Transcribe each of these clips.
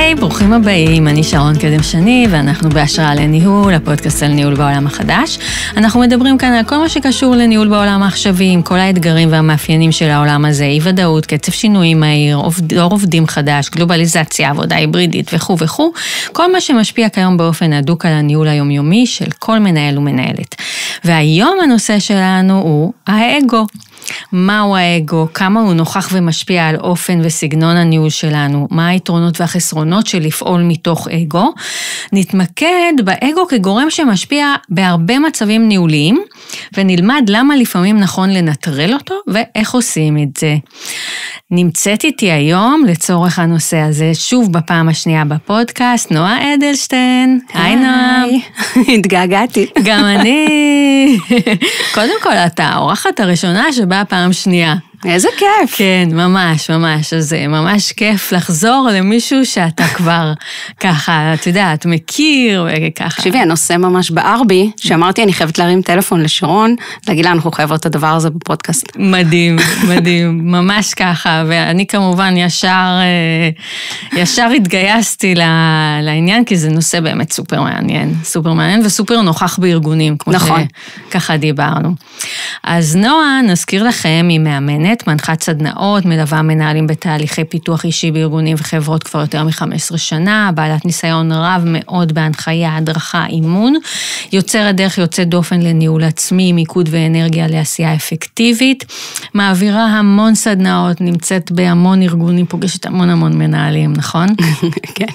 היי, ברוכים הבאים, אני שרון קדם שני, ואנחנו בהשראה לניהול, הפודקאסט על ניהול בעולם החדש. אנחנו מדברים כאן על כל מה שקשור לניהול בעולם העכשווי, עם כל האתגרים והמאפיינים של העולם הזה, אי ודאות, קצב שינויים מהיר, דור עובדים חדש, גלובליזציה, עבודה היברידית וכו'. כל מה שמשפיע כיום באופן הדוק על הניהול היומיומי של כל מנהל ומנהלת. והיום הנושא שלנו הוא האגו. מהו האגו, כמה הוא נוכח ומשפיע על אופן וסגנון הניהול שלנו, מה היתרונות והחסרונות של לפעול מתוך אגו. נתמקד באגו כגורם שמשפיע בהרבה מצבים ניהוליים, ונלמד למה לפעמים נכון לנטרל אותו ואיך עושים את זה. נמצאת איתי היום לצורך הנושא הזה, שוב בפעם השנייה בפודקאסט, נועה אדלשטיין. היי נועה. התגעגעתי. גם אני. קודם כל, אתה האורחת הראשונה שבאה פעם שנייה. איזה כיף. כן, ממש, ממש. אז זה ממש כיף לחזור למישהו שאתה כבר ככה, אתה יודע, את מכיר וככה. תקשיבי, הנושא ממש בער בי, שאמרתי, אני חייבת להרים טלפון לשרון, להגיד לה, אנחנו חייבות את הדבר הזה בפודקאסט. מדהים, מדהים, ממש ככה, ואני כמובן ישר התגייסתי לעניין, כי זה נושא באמת סופר מעניין וסופר נוכח בארגונים, כמו שככה דיברנו. אז נועה, נזכיר לכם, היא מאמנת, מנחת סדנאות, מלווה מנהלים בתהליכי פיתוח אישי בארגונים וחברות כבר יותר מ-15 שנה, בעלת ניסיון רב מאוד בהנחיה, הדרכה, אימון, יוצרת דרך יוצאת דופן לניהול עצמי, מיקוד ואנרגיה לעשייה אפקטיבית, מעבירה המון סדנאות, נמצאת בהמון ארגונים, פוגשת המון מנהלים, נכון? כן.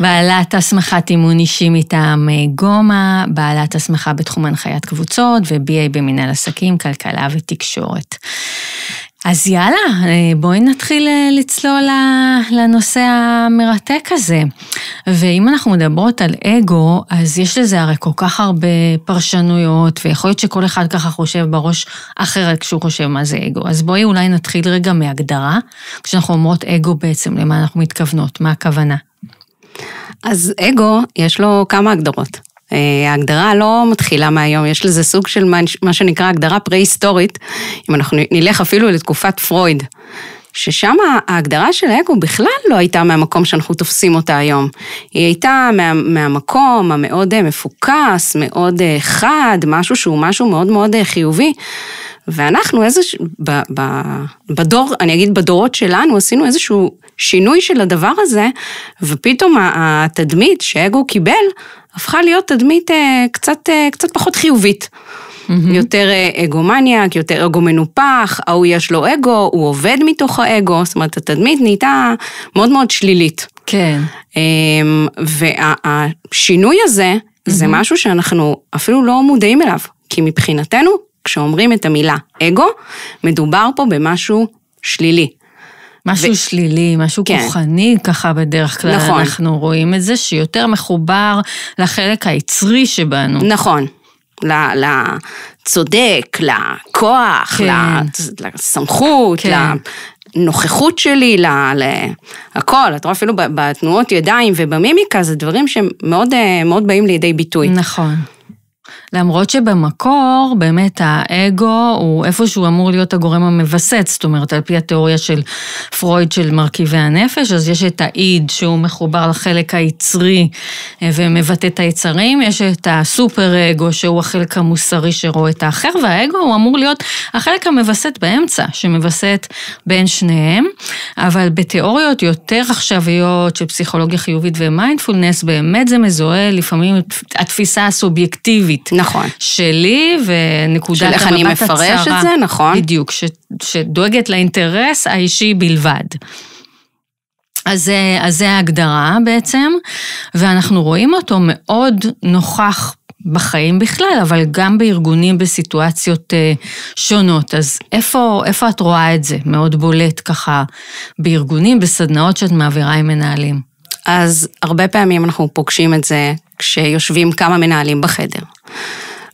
בעלת הסמכת אימון אישי מטעם גומה, בעלת הסמכה בתחום הנחיית קבוצות, ו-BA במנהל עסקים, כלכלה ותקשורת. אז יאללה, בואי נתחיל לצלול לנושא המרתק הזה. ואם אנחנו מדברות על אגו, אז יש לזה הרי כל כך הרבה פרשנויות, ויכול להיות שכל אחד ככה חושב בראש אחרת כשהוא חושב מה זה אגו. אז בואי אולי נתחיל רגע מהגדרה, כשאנחנו אומרות אגו בעצם, למה אנחנו מתכוונות, מה הכוונה? אז אגו, יש לו כמה הגדרות. ההגדרה לא מתחילה מהיום, יש לזה סוג של מה שנקרא הגדרה פרה-היסטורית, אם אנחנו נלך אפילו לתקופת פרויד, ששם ההגדרה של האגו בכלל לא הייתה מהמקום שאנחנו תופסים אותה היום. היא הייתה מהמקום המאוד מפוקס, מאוד חד, משהו שהוא משהו מאוד מאוד חיובי, ואנחנו אני אגיד בדורות שלנו, עשינו איזשהו שינוי של הדבר הזה, ופתאום התדמית שהאגו קיבל, הפכה להיות תדמית קצת פחות חיובית. יותר אגומניאק, יותר אגו מנופח, הוא יש לו אגו, הוא עובד מתוך האגו, זאת אומרת, התדמית נהייתה מאוד מאוד שלילית. כן. והשינוי הזה, זה משהו שאנחנו אפילו לא מודעים אליו, כי מבחינתנו, כשאומרים את המילה אגו, מדובר פה במשהו שלילי. משהו שלילי, משהו כוחני, ככה בדרך כלל אנחנו רואים את זה, שיותר מחובר לחלק היצרי שבנו. נכון, לצודק, לכוח, לסמכות, לנוכחות שלי, הכל, אתה רואה אפילו בתנועות ידיים ובמימיקה, זה דברים שמאוד באים לידי ביטוי. נכון. למרות שבמקור, באמת האגו הוא איפשהו אמור להיות הגורם המבסס, זאת אומרת, על פי התיאוריה של פרויד של מרכיבי הנפש, אז יש את האיד שהוא מחובר לחלק היצרי ומבטא את היצרים, יש את הסופר אגו שהוא החלק המוסרי שרואה את האחר, והאגו הוא אמור להיות החלק המבסס באמצע, שמבסס בין שניהם, אבל בתיאוריות יותר עכשוויות של פסיכולוגיה חיובית ומיינדפולנס, באמת זה מזוהה לפעמים התפיסה הסובייקטיבית. נכון. שלי ונקודת המבט הצרה. של איך אני מפרש את זה, נכון. בדיוק, שדואגת לאינטרס האישי בלבד. אז זה ההגדרה בעצם, ואנחנו רואים אותו מאוד נוכח בחיים בכלל, אבל גם בארגונים בסיטואציות שונות. אז איפה את רואה את זה? מאוד בולט ככה בארגונים, בסדנאות שאת מעבירה עם מנהלים. אז הרבה פעמים אנחנו פוגשים את זה כשיושבים כמה מנהלים בחדר.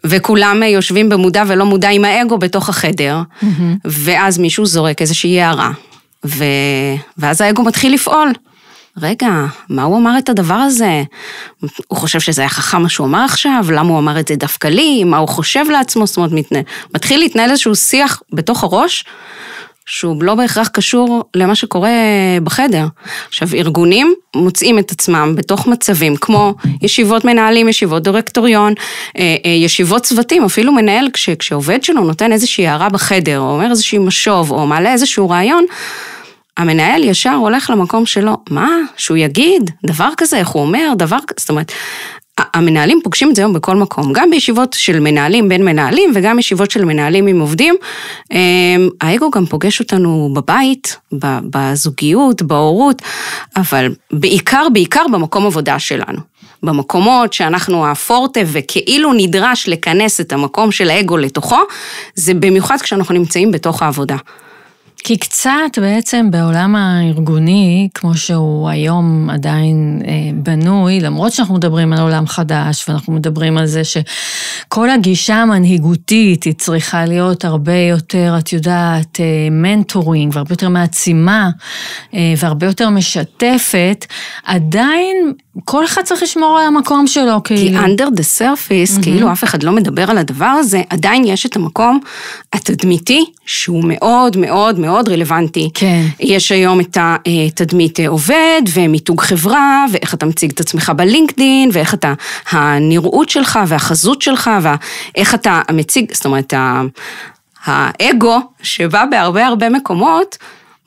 וכולם יושבים במודע ולא מודע עם האגו בתוך החדר, ואז מישהו זורק איזושהי הערה, ואז האגו מתחיל לפעול. רגע, מה הוא אמר את הדבר הזה? הוא חושב שזה היה חכם מה שהוא אמר עכשיו? למה הוא אמר את זה דווקא לי? מה הוא חושב לעצמו? זאת אומרת, מתחיל להתנהל איזשהו שיח בתוך הראש, שהוא לא בהכרח קשור למה שקורה בחדר. עכשיו, ארגונים מוצאים את עצמם בתוך מצבים, כמו ישיבות מנהלים, ישיבות דירקטוריון, ישיבות צוותים, אפילו מנהל, כשעובד שלו נותן איזושהי הערה בחדר, או אומר איזושהי משוב, או מעלה איזשהו רעיון, המנהל ישר הולך למקום שלו, מה? שהוא יגיד דבר כזה, איך הוא אומר, דבר כזה, זאת אומרת, המנהלים פוגשים את זה היום בכל מקום, גם בישיבות של מנהלים בין מנהלים, וגם ישיבות של מנהלים עם עובדים, האגו גם פוגש אותנו בבית, בזוגיות, בהורות, אבל בעיקר במקום עבודה שלנו. במקומות שאנחנו הפורטה וכאילו נדרש לכנס את המקום של האגו לתוכו, זה במיוחד כשאנחנו נמצאים בתוך העבודה. כי קצת בעצם בעולם הארגוני, כמו שהוא היום עדיין בנוי, למרות שאנחנו מדברים על עולם חדש, ואנחנו מדברים על זה שכל הגישה המנהיגותית היא צריכה להיות הרבה יותר, את יודעת, מנטורינג, והרבה יותר מעצימה, והרבה יותר משתפת, עדיין כל אחד צריך לשמור על המקום שלו, כאילו. כי under the surface, כאילו אף אחד לא מדבר על הדבר הזה, עדיין יש את המקום התדמיתי, שהוא מאוד מאוד מאוד רלוונטי. כן. יש היום את התדמית עובד, ומיתוג חברה, ואיך אתה מציג את עצמך בלינקדין, ואיך אתה, הנראות שלך, והחזות שלך, ואיך אתה מציג, זאת אומרת, האגו, שבא בהרבה מקומות,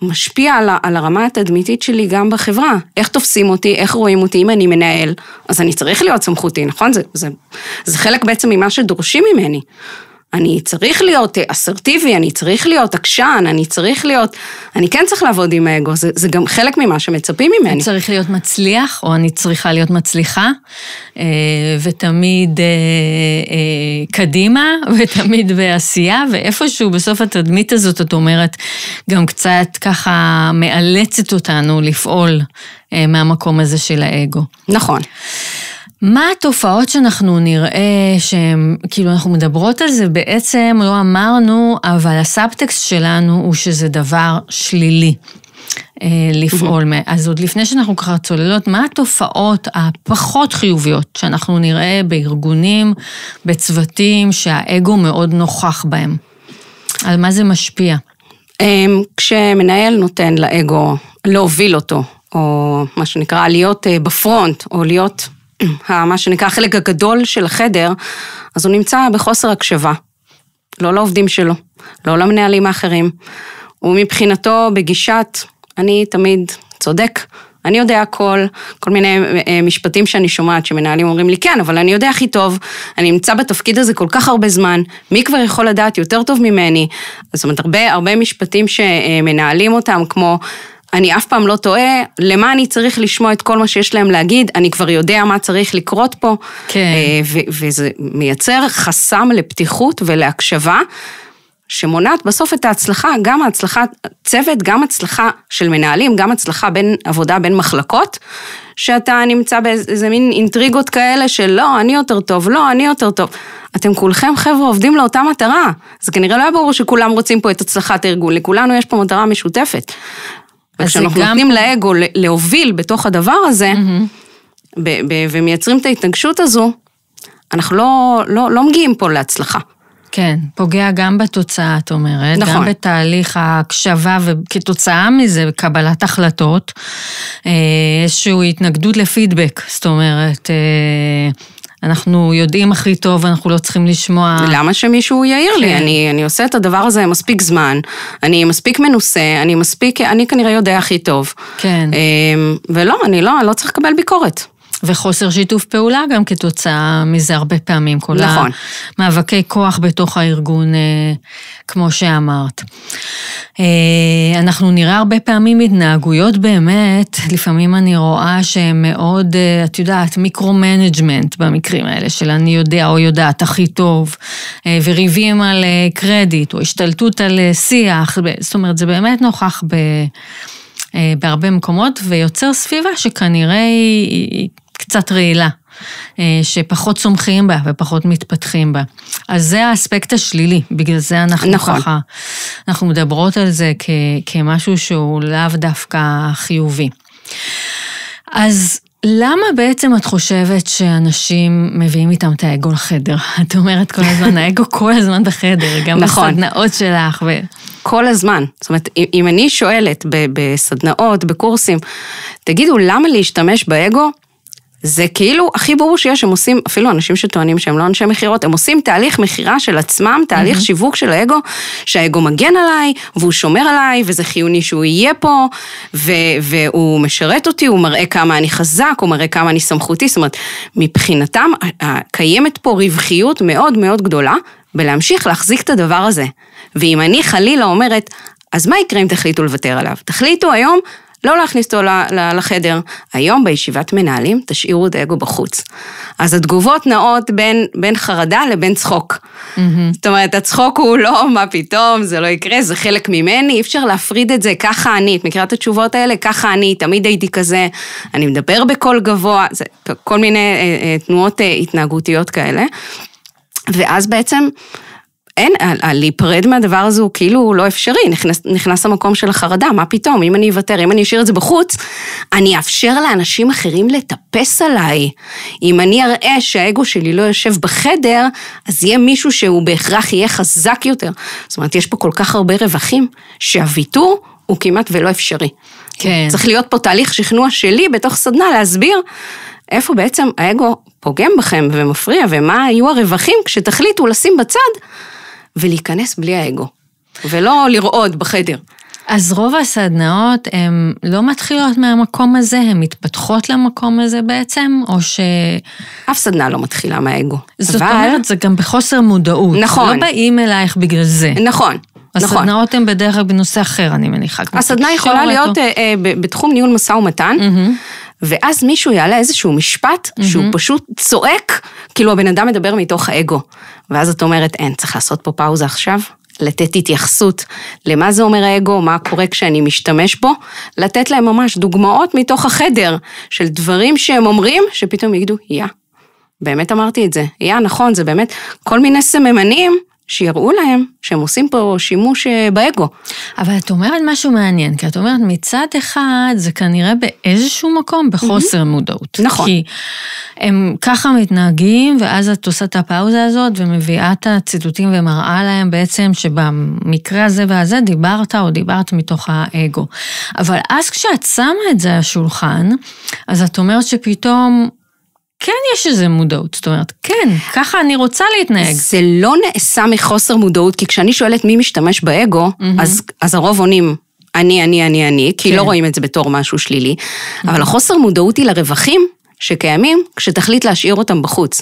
משפיע על הרמה התדמיתית שלי גם בחברה. איך תופסים אותי, איך רואים אותי, אם אני מנהל, אז אני צריך להיות סמכותי, נכון? זה חלק בעצם ממה שדורשים ממני. אני צריך להיות אסרטיבי, אני צריך להיות עקשן, אני כן צריך לעבוד עם האגו, זה גם חלק ממה שמצפים ממני. אני צריך להיות מצליח, או אני צריכה להיות מצליחה, ותמיד קדימה, ותמיד בעשייה, ואיפשהו בסוף התדמית הזאת, את אומרת, גם קצת ככה מאלצת אותנו לפעול מהמקום הזה של האגו. נכון. מה התופעות שאנחנו נראה שהן, כאילו אנחנו מדברות על זה בעצם, לא אמרנו, אבל הסאבטקסט שלנו הוא שזה דבר שלילי לפעול. אז עוד לפני שאנחנו ככה צוללות, מה התופעות הפחות חיוביות שאנחנו נראה בארגונים, בצוותים, שהאגו מאוד נוכח בהם? על מה זה משפיע? כשמנהל נותן לאגו להוביל אותו, או מה שנקרא להיות בפרונט, או להיות מה שנקרא החלק הגדול של החדר, אז הוא נמצא בחוסר הקשבה. לא לעובדים שלו, לא למנהלים האחרים. הוא מבחינתו בגישת, אני תמיד צודק, אני יודע כל מיני משפטים שאני שומעת, שמנהלים אומרים לי, כן, אבל אני יודע הכי טוב, אני נמצא בתפקיד הזה כל כך הרבה זמן, מי כבר יכול לדעת יותר טוב ממני? זאת אומרת, הרבה משפטים שמנהלים אותם, כמו, אני אף פעם לא טועה, למה אני צריך לשמוע את כל מה שיש להם להגיד, אני כבר יודע מה צריך לקרות פה, כן. וזה מייצר חסם לפתיחות ולהקשבה, שמונעת בסוף את ההצלחה, גם ההצלחה צוות, גם הצלחה של מנהלים, גם הצלחה בין עבודה בין מחלקות, שאתה נמצא באיזה מין אינטריגות כאלה של לא, אני יותר טוב, לא, אני יותר טוב. אתם כולכם חבר'ה עובדים לאותה מטרה, זה כנראה לא היה ברור שכולם רוצים פה את הצלחת הארגון, לכולנו יש פה מטרה משותפת. וכשאנחנו נותנים לאגו להוביל בתוך הדבר הזה, ומייצרים את ההתנגשות הזו, אנחנו לא מגיעים פה להצלחה. כן, פוגע גם בתוצאה, את אומרת, נכון. גם בתהליך ההקשבה, וכתוצאה מזה, קבלת החלטות, איזושהי התנגדות לפידבק, זאת אומרת, אנחנו יודעים הכי טוב, אנחנו לא צריכים לשמוע. למה שמישהו יעיר לי? אני עושה את הדבר הזה מספיק זמן, אני מספיק מנוסה, אני כנראה יודע הכי טוב. כן. ולא, אני לא צריך לקבל ביקורת. וחוסר שיתוף פעולה גם כתוצאה מזה הרבה פעמים, כל נכון. המאבקי כוח בתוך הארגון, כמו שאמרת. אנחנו נראה הרבה פעמים התנהגויות באמת, לפעמים אני רואה שהן מאוד, את יודעת, מיקרו-מנג'מנט במקרים האלה, של אני יודע או יודעת הכי טוב, וריבים על קרדיט, או השתלטות על שיח, זאת אומרת, זה באמת נוכח בהרבה מקומות, ויוצר סביבה שכנראה היא קצת רעילה, שפחות צומחים בה ופחות מתפתחים בה. אז זה האספקט השלילי, בגלל זה אנחנו נכון. ככה, אנחנו מדברות על זה כמשהו שהוא לאו דווקא חיובי. אז למה בעצם את חושבת שאנשים מביאים איתם את האגו לחדר? את אומרת כל הזמן, האגו כל הזמן בחדר, גם בסדנאות שלך. כל הזמן. זאת אומרת, אם אני שואלת בסדנאות, בקורסים, תגידו, למה להשתמש באגו? זה כאילו הכי ברור שיש, הם עושים, אפילו אנשים שטוענים שהם לא אנשי מחירות, הם עושים תהליך מחירה של עצמם, תהליך שיווק של האגו, שהאגו מגן עליי, והוא שומר עליי, וזה חיוני שהוא יהיה פה, והוא משרת אותי, הוא מראה כמה אני חזק, הוא מראה כמה אני סמכותי, זאת אומרת, מבחינתם, קיימת פה רווחיות מאוד מאוד גדולה, בלהמשיך להחזיק את הדבר הזה. ואם אני חלילה אומרת, אז מה יקרה אם תחליטו לוותר עליו? תחליטו היום, לא להכניס אותו לחדר. היום בישיבת מנהלים, תשאירו את האגו בחוץ. אז התגובות נעות בין חרדה לבין צחוק. זאת אומרת, הצחוק הוא לא, מה פתאום, זה לא יקרה, זה חלק ממני, אי אפשר להפריד את זה, ככה אני, את מכירה את התשובות האלה, ככה אני, תמיד הייתי כזה, אני מדבר בקול גבוה, זה כל מיני תנועות התנהגותיות כאלה. ואז בעצם, אין, להיפרד מהדבר הזה הוא כאילו לא אפשרי, נכנס המקום של החרדה, מה פתאום, אם אני אוותר, אם אני אשאיר את זה בחוץ, אני אאפשר לאנשים אחרים לטפס עליי. אם אני אראה שהאגו שלי לא יושב בחדר, אז יהיה מישהו שהוא בהכרח יהיה חזק יותר. זאת אומרת, יש פה כל כך הרבה רווחים, שהוויתור הוא כמעט ולא אפשרי. כן. צריך להיות פה תהליך שכנוע שלי בתוך סדנה, להסביר איפה בעצם האגו פוגם בכם ומפריע, ומה היו הרווחים כשתחליטו לשים בצד, ולהיכנס בלי האגו, ולא לרעוד בחדר. אז רוב הסדנאות הן לא מתחילות מהמקום הזה, הן מתפתחות למקום הזה בעצם, או ש... אף סדנה לא מתחילה מהאגו. זאת אומרת, זה גם בחוסר מודעות. נכון. לא באים אלייך בגלל זה. נכון. הסדנאות הן בדרך כלל בנושא אחר, אני מניחה. הסדנה יכולה להיות בתחום ניהול משא ומתן, ואז מישהו יעלה איזשהו משפט, שהוא פשוט צועק, כאילו הבן אדם מדבר מתוך האגו. ואז את אומרת, אין, צריך לעשות פה פאוזה עכשיו, לתת התייחסות למה זה אומר האגו, מה קורה כשאני משתמש בו, לתת להם ממש דוגמאות מתוך החדר, של דברים שהם אומרים, שפתאום יגידו, באמת אמרתי את זה, נכון, זה באמת כל מיני סממנים, שיראו להם שהם עושים פה שימוש באגו. אבל את אומרת משהו מעניין, כי את אומרת מצד אחד זה כנראה באיזשהו מקום בחוסר מודעות. נכון. כי הם ככה מתנהגים, ואז את עושה את הפאוזה הזאת, ומביאה את הציטוטים ומראה להם בעצם שבמקרה הזה והזה דיברת מתוך האגו. אבל אז כשאת שמה את זה על השולחן, אז את אומרת שפתאום כן יש איזה מודעות, זאת אומרת, כן, ככה אני רוצה להתנהג. זה לא נעשה מחוסר מודעות, כי כשאני שואלת מי משתמש באגו, אז הרוב עונים, אני, כי לא רואים את זה בתור משהו שלילי, אבל החוסר מודעות היא לרווחים שקיימים, כשתחליט להשאיר אותם בחוץ,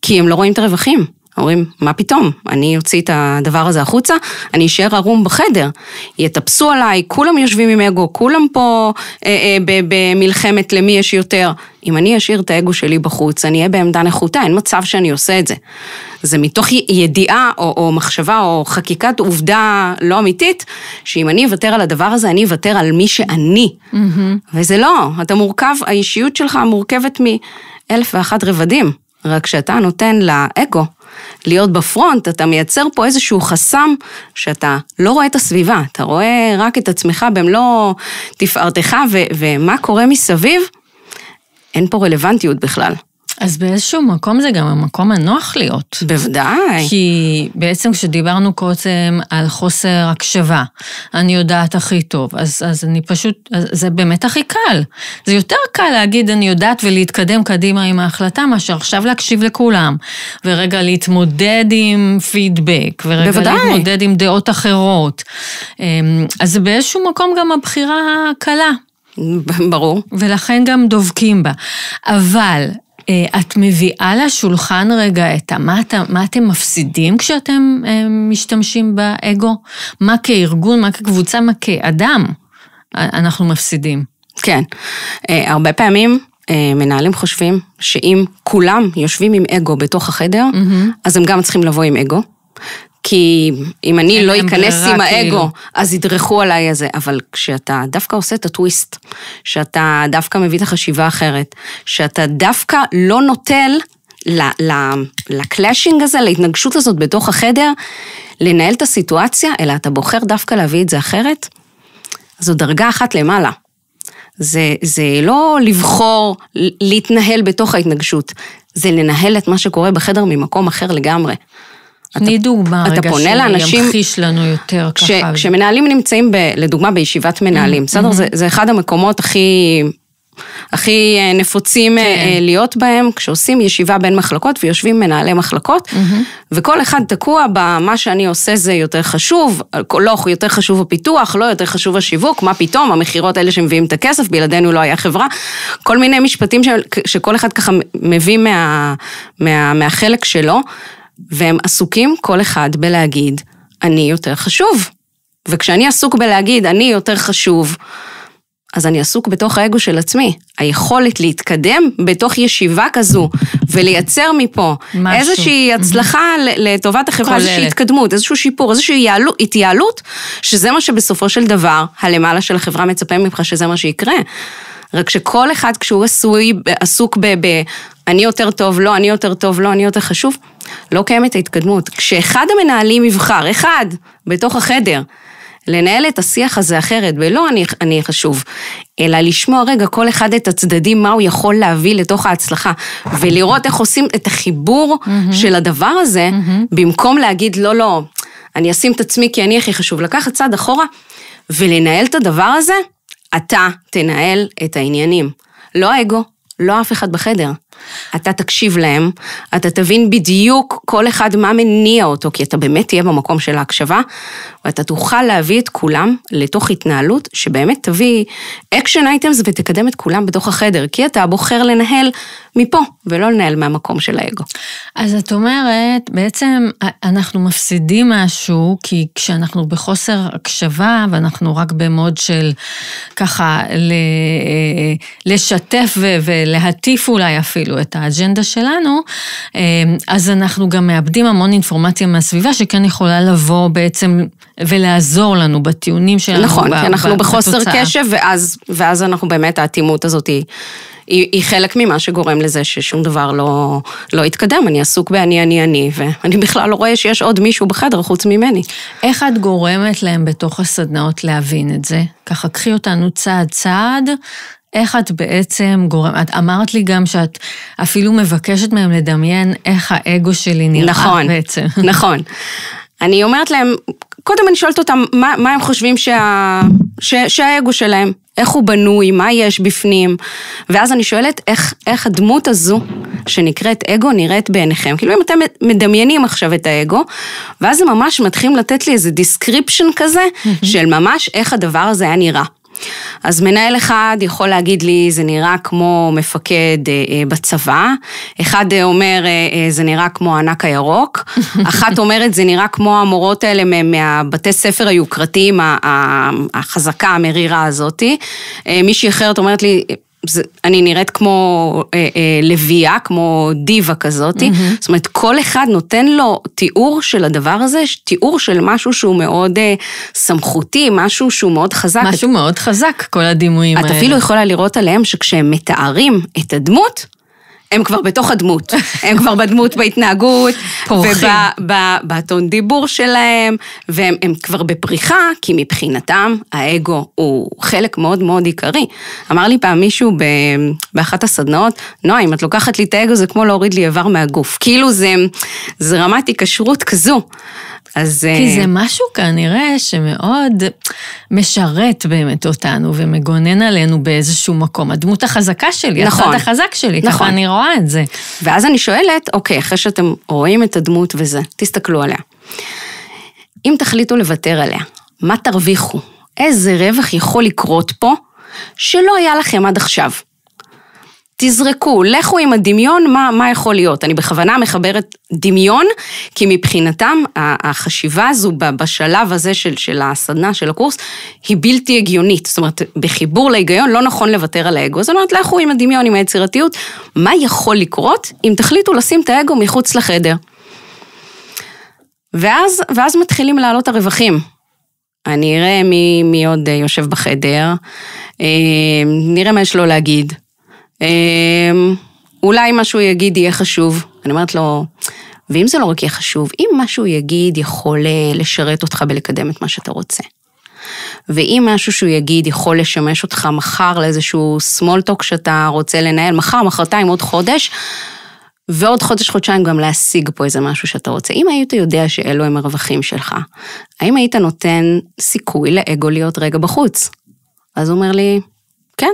כי הם לא רואים את הרווחים. אומרים, מה פתאום? אני אוציא את הדבר הזה החוצה, אני אשאר ערום בחדר, יטפסו עליי, כולם יושבים עם אגו, כולם פה במלחמת למי יש יותר. אם אני אשאיר את האגו שלי בחוץ, אני אהיה בעמדה נחותה, אין מצב שאני עושה את זה. זה מתוך ידיעה או מחשבה או חקיקת עובדה לא אמיתית, שאם אני אוותר על הדבר הזה, אני אוותר על מי שאני. וזה לא, אתה מורכב, האישיות שלך מורכבת מ1,001 רבדים, רק שאתה נותן לאגו, להיות בפרונט, אתה מייצר פה איזשהו חסם, שאתה לא רואה את הסביבה, אתה רואה רק את עצמך במלוא תפארתך, ומה קורה מסביב, אין פה רלוונטיות בכלל. אז באיזשהו מקום זה גם המקום הנוח להיות. בוודאי. כי בעצם כשדיברנו קודם על חוסר הקשבה, אני יודעת הכי טוב, אז אני פשוט, זה באמת הכי קל. זה יותר קל להגיד אני יודעת ולהתקדם קדימה עם ההחלטה, מאשר עכשיו להקשיב לכולם, ורגע להתמודד עם פידבק, ורגע בוודאי. להתמודד עם דעות אחרות. אז זה באיזשהו מקום גם הבחירה הקלה. ברור. ולכן גם דובקים בה. אבל את מביאה לשולחן רגע את מה אתם מפסידים כשאתם משתמשים באגו? מה כארגון, מה כקבוצה, מה כאדם אנחנו מפסידים? כן. הרבה פעמים מנהלים חושבים שאם כולם יושבים עם אגו בתוך החדר, אז הם גם צריכים לבוא עם אגו. כי אם אני לא אכנס עם האגו, אז ידרכו עליי הזה, אבל כשאתה דווקא עושה את הטוויסט, שאתה דווקא מביא את החשיבה אחרת, שאתה דווקא לא נוטל לקלאשינג הזה, להתנגשות הזאת בתוך החדר, לנהל את הסיטואציה, אלא אתה בוחר דווקא להביא את זה אחרת, זו דרגה אחת למעלה. זה לא לבחור להתנהל בתוך ההתנגשות, זה לנהל את מה שקורה בחדר ממקום אחר לגמרי. תני דוגמה רגע שימחיש לנו יותר ככה. כשמנהלים נמצאים, לדוגמה בישיבת מנהלים, בסדר? זה אחד המקומות הכי נפוצים להיות בהם, כשעושים ישיבה בין מחלקות ויושבים מנהלי מחלקות, וכל אחד תקוע במה שאני עושה זה יותר חשוב, לא יותר חשוב הפיתוח, לא יותר חשוב השיווק, מה פתאום, המחירות האלה שמביאים את הכסף, בלעדינו לא היה חברה, כל מיני משפטים שכל אחד ככה מביא מהחלק שלו, והם עסוקים כל אחד בלהגיד, אני יותר חשוב, וכשאני עסוק בלהגיד, אני יותר חשוב, אז אני עסוק בתוך האגו של עצמי, היכולת להתקדם בתוך ישיבה כזו, ולייצר מפה איזושהי הצלחה לטובת החברה, איזושהי התקדמות, איזשהו שיפור, איזושהי התייעלות, שזה מה שבסופו של דבר, הלמעלה של החברה מצפה ממך שזה מה שיקרה. רק שכל אחד כשהוא עסוק אני יותר טוב, לא, אני יותר טוב, לא, אני יותר חשוב, לא קיימת ההתקדמות. כשאחד המנהלים יבחר, אחד בתוך החדר, לנהל את השיח הזה אחרת, ולא אני חשוב, אלא לשמוע רגע כל אחד את הצדדים, מה הוא יכול להביא לתוך ההצלחה, ולראות איך עושים את החיבור של הדבר הזה, במקום להגיד לא, אני אשים את עצמי כי אני הכי חשוב, לקחת צעד אחורה, ולנהל את הדבר הזה, אתה תנהל את העניינים, לא האגו, לא אף אחד בחדר. אתה תקשיב להם, אתה תבין בדיוק כל אחד מה מניע אותו, כי אתה באמת תהיה במקום של ההקשבה, ואתה תוכל להביא את כולם לתוך התנהלות, שבאמת תביא אקשן אייטמס ותקדם את כולם בתוך החדר, כי אתה בוחר לנהל מפה, ולא לנהל מהמקום של האגו. אז את אומרת, בעצם אנחנו מפסידים משהו, כי כשאנחנו בחוסר הקשבה, ואנחנו רק במוד של ככה לשתף ולהטיף אולי אפילו את האג'נדה שלנו, אז אנחנו גם מאבדים המון אינפורמציה מהסביבה, שכן יכולה לבוא בעצם ולעזור לנו בטיעונים שלנו. נכון, כי אנחנו בחוסר קשב, ואז אנחנו באמת, האטימות הזאת היא חלק ממה שגורם לזה ששום דבר לא יתקדם, אני עסוק אני, ואני בכלל לא רואה שיש עוד מישהו בחדר חוץ ממני. איך את גורמת להם בתוך הסדנאות להבין את זה? ככה קחי אותנו צעד צעד, איך את בעצם גורמת, את אמרת לי גם שאת אפילו מבקשת מהם לדמיין איך האגו שלי נראה נכון, בעצם. נכון. אני אומרת להם, קודם אני שואלת אותם מה הם חושבים שהאגו שלהם, איך הוא בנוי, מה יש בפנים, ואז אני שואלת איך הדמות הזו שנקראת אגו נראית בעיניכם, כאילו אם אתם מדמיינים עכשיו את האגו, ואז הם ממש מתחילים לתת לי איזה דיסקריפשן כזה, של ממש איך הדבר הזה היה נראה. אז מנהל אחד יכול להגיד לי, זה נראה כמו מפקד בצבא, אחד אומר, זה נראה כמו הענק הירוק, אחת אומרת, זה נראה כמו המורות האלה מהבתי ספר היוקרתיים, החזקה, המרירה הזאת, מישהי אחרת אומרת לי, אני נראית כמו לוויה, כמו דיבה כזאת, זאת אומרת, כל אחד נותן לו תיאור של הדבר הזה, תיאור של משהו שהוא מאוד סמכותי, משהו שהוא מאוד חזק. משהו מאוד חזק, כל הדימויים האלה. את אפילו יכולה לראות עליהם שכשהם מתארים את הדמות, הם כבר בתוך הדמות, הם כבר בדמות בהתנהגות, ובטון דיבור שלהם, והם כבר בפריחה, כי מבחינתם האגו הוא חלק מאוד מאוד עיקרי. אמר לי פעם מישהו באחת הסדנאות, נועה, אם את לוקחת לי את האגו, זה כמו להוריד לי איבר מהגוף. כאילו זה רמת היקשרות כזו. כי זה משהו כנראה שמאוד משרת באמת אותנו ומגונן עלינו באיזשהו מקום. הדמות החזקה שלי, נכון, הצד החזק שלי, נכון. ככה אני רואה את זה. ואז אני שואלת, אוקיי, אחרי שאתם רואים את הדמות וזה, תסתכלו עליה. אם תחליטו לוותר עליה, מה תרוויחו? איזה רווח יכול לקרות פה שלא היה לכם עד עכשיו? תזרקו, לכו עם הדמיון, מה יכול להיות? אני בכוונה מחברת דמיון, כי מבחינתם החשיבה הזו בשלב הזה של הסדנה, של הקורס, היא בלתי הגיונית. זאת אומרת, בחיבור להיגיון לא נכון לוותר על האגו. זאת אומרת, לכו עם הדמיון, עם היצירתיות, מה יכול לקרות אם תחליטו לשים את האגו מחוץ לחדר? ואז מתחילים לעלות הרווחים. אני אראה מי עוד יושב בחדר, נראה מה יש לו להגיד. אולי משהו יגיד יהיה חשוב, אני אומרת לו, ואם זה לא רק יהיה חשוב, אם משהו יגיד יכול לשרת אותך בלקדם את מה שאתה רוצה. ואם משהו שהוא יגיד יכול לשמש אותך מחר לאיזשהו small talk שאתה רוצה לנהל, מחר, מחרתיים, עוד חודש, ועוד חודש, חודשיים גם להשיג פה איזה משהו שאתה רוצה. אם היית יודע שאלו הם הרווחים שלך, האם היית נותן סיכוי לאגו להיות רגע בחוץ? אז הוא אומר לי, כן.